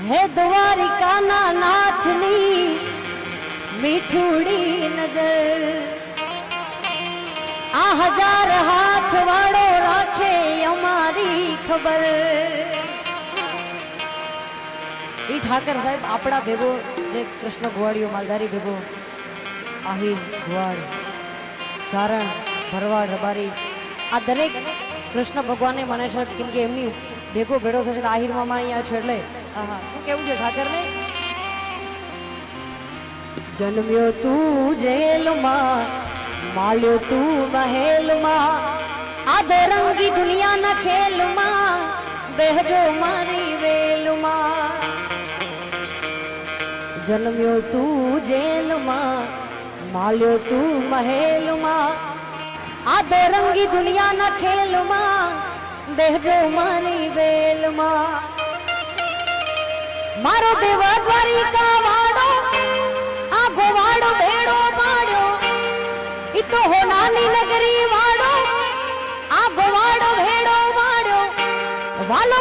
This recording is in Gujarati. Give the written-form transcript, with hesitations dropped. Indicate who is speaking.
Speaker 1: હે દ્વારિકાના નાથની મીઠુડી નજર, આ હજાર હાથ વાળો રાખે અમારી ખબર. ઈ ઠાકર સાહેબ આપણા ભેગો જે કૃષ્ણ ગોવાળીઓ માલધારી ભેગો આહિર ગોવાળ ચારણ ભરવાડ રબારી આ દરેક કૃષ્ણ ભગવાનને માને છે, કેમ કે એમની ભેગો ભેડો થશે. આહિર મામા અહીંયા છે એટલે શું કેવું છે ઠાકરને? જન્મ્યો તું જેલમાં, માલ્યો તું મહેલમાં, આ દોરંગી દુનિયાના ખેલમાં બેહજો મારી વેલમાં. જન્મ્યો તું જેલમાં, માલ્યો તું મહેલમાં, આ દોરંગી દુનિયાના ખેલમાં બેહજો મારી વેલમાં. મારો દેવ દ્વારિકા વાળો આ ગોવાળો ભેડો પાડ્યો, ઈ તો હોનાની નગરી વાળો આ ગોવાળો ભેડો પાડ્યો. વાલો